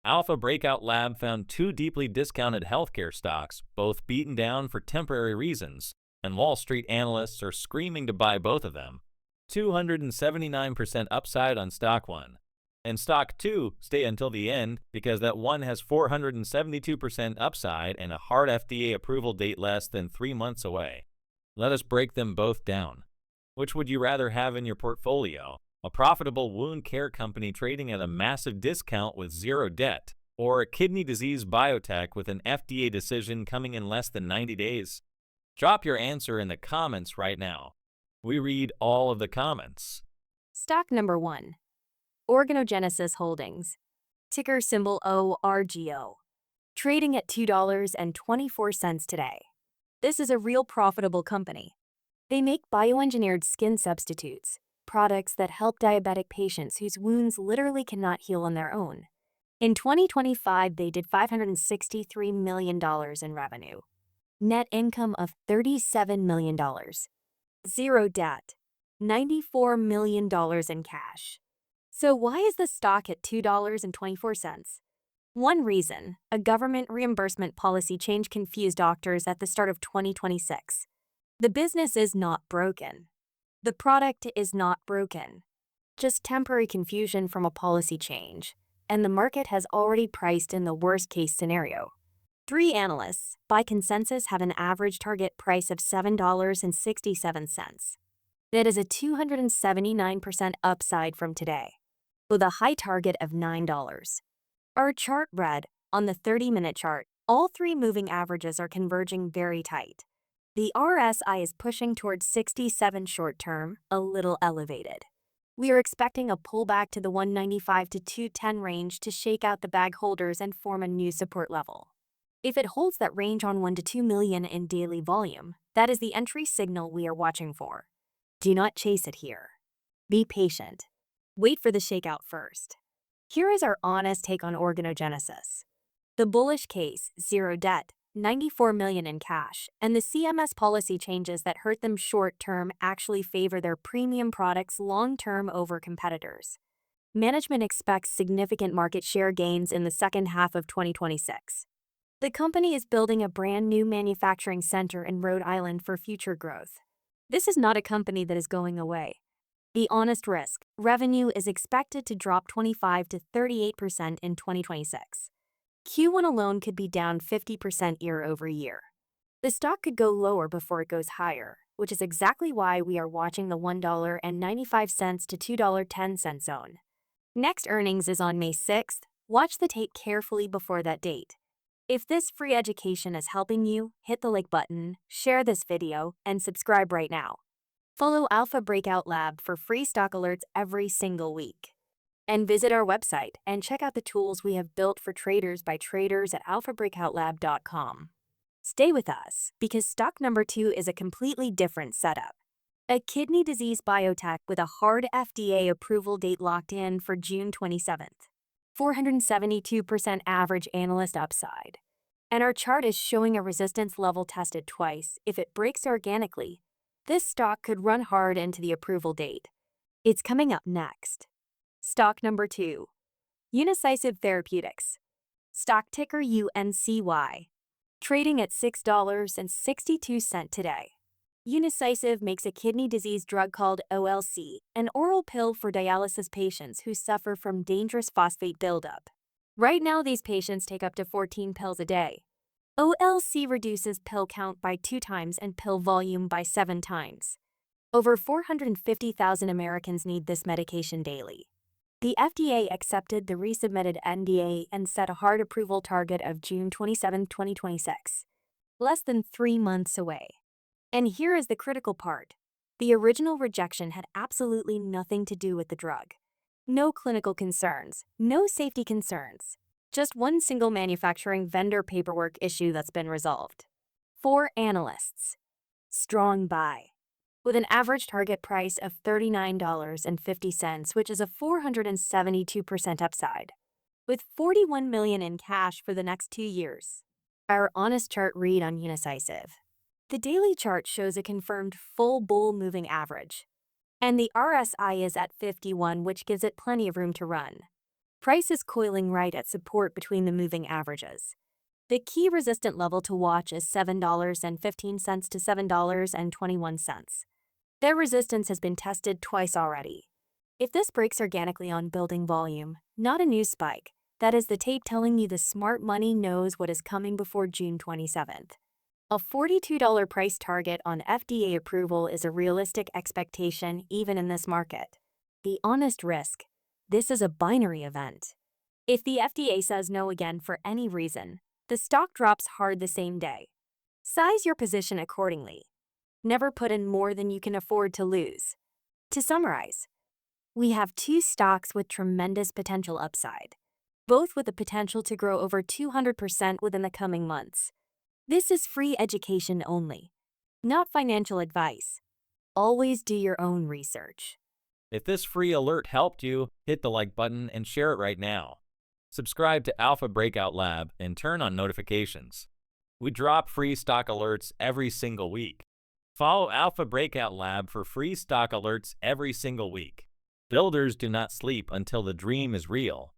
Alpha Breakout Lab found two deeply discounted healthcare stocks, both beaten down for temporary reasons, and Wall Street analysts are screaming to buy both of them. 279% upside on stock 1. And stock 2, stay until the end because that one has 472% upside and a hard FDA approval date less than 3 months away. Let us break them both down. Which would you rather have in your portfolio? A profitable wound care company trading at a massive discount with zero debt, or a kidney disease biotech with an FDA decision coming in less than 90 days? Drop your answer in the comments right now. We read all of the comments. Stock number 1. Organogenesis Holdings. Ticker symbol ORGO. Trading at $2.24 today. This is a real profitable company. They make bioengineered skin substitutes, products that help diabetic patients whose wounds literally cannot heal on their own. In 2025, they did $563 million in revenue. Net income of $37 million. Zero debt. $94 million in cash. So why is the stock at $2.24? One reason, a government reimbursement policy change confused doctors at the start of 2026. The business is not broken. The product is not broken. Just temporary confusion from a policy change, and the market has already priced in the worst-case scenario. 3 analysts, by consensus, have an average target price of $7.67. That is a 279% upside from today, with a high target of $9. Our chart read, on the 30-minute chart, all 3 moving averages are converging very tight. The RSI is pushing towards 67 short-term, a little elevated. We are expecting a pullback to the 195 to 210 range to shake out the bag holders and form a new support level. If it holds that range on 1 to 2 million in daily volume, that is the entry signal we are watching for. Do not chase it here. Be patient. Wait for the shakeout first. Here is our honest take on organogenesis. The bullish case, zero debt, $94 million in cash, and the CMS policy changes that hurt them short-term actually favor their premium products long-term over competitors. Management expects significant market share gains in the second half of 2026. The company is building a brand new manufacturing center in Rhode Island for future growth. This is not a company that is going away. The honest risk, revenue is expected to drop 25 to 38% in 2026. Q1 alone could be down 50% year over year. The stock could go lower before it goes higher, which is exactly why we are watching the $1.95 to $2.10 zone. Next earnings is on May 6th. Watch the tape carefully before that date. If this free education is helping you, hit the like button, share this video, and subscribe right now. Follow Alpha Breakout Lab for free stock alerts every single week. And visit our website and check out the tools we have built for traders by traders at alphabreakoutlab.com. Stay with us because stock number 2 is a completely different setup. A kidney disease biotech with a hard FDA approval date locked in for June 27th. 472% average analyst upside. And our chart is showing a resistance level tested twice. If it breaks organically, this stock could run hard into the approval date. It's coming up next. Stock number 2. Unicisive Therapeutics. Stock ticker UNCY. Trading at $6.62 today. Unicisive makes a kidney disease drug called OLC, an oral pill for dialysis patients who suffer from dangerous phosphate buildup. Right now, these patients take up to 14 pills a day. OLC reduces pill count by 2 times and pill volume by 7 times. Over 450,000 Americans need this medication daily. The FDA accepted the resubmitted NDA and set a hard approval target of June 27, 2026. Less than 3 months away. And here is the critical part. The original rejection had absolutely nothing to do with the drug. No clinical concerns, no safety concerns. Just one single manufacturing vendor paperwork issue that's been resolved. 4 analysts. Strong buy. With an average target price of $39.50, which is a 472% upside. With $41 million in cash for the next 2 years. Our honest chart read on Unicisive. The daily chart shows a confirmed full bull moving average. And the RSI is at 51, which gives it plenty of room to run. Price is coiling right at support between the moving averages. The key resistant level to watch is $7.15 to $7.21. Their resistance has been tested twice already. If this breaks organically on building volume, not a news spike, that is the tape telling you the smart money knows what is coming before June 27th. A $42 price target on FDA approval is a realistic expectation even in this market. The honest risk: this is a binary event. If the FDA says no again for any reason, the stock drops hard the same day. Size your position accordingly. Never put in more than you can afford to lose. To summarize, we have two stocks with tremendous potential upside, both with the potential to grow over 200% within the coming months. This is free education only, not financial advice. Always do your own research. If this free alert helped you, hit the like button and share it right now. Subscribe to Alpha Breakout Lab and turn on notifications. We drop free stock alerts every single week. Follow Alpha Breakout Lab for free stock alerts every single week. Builders do not sleep until the dream is real.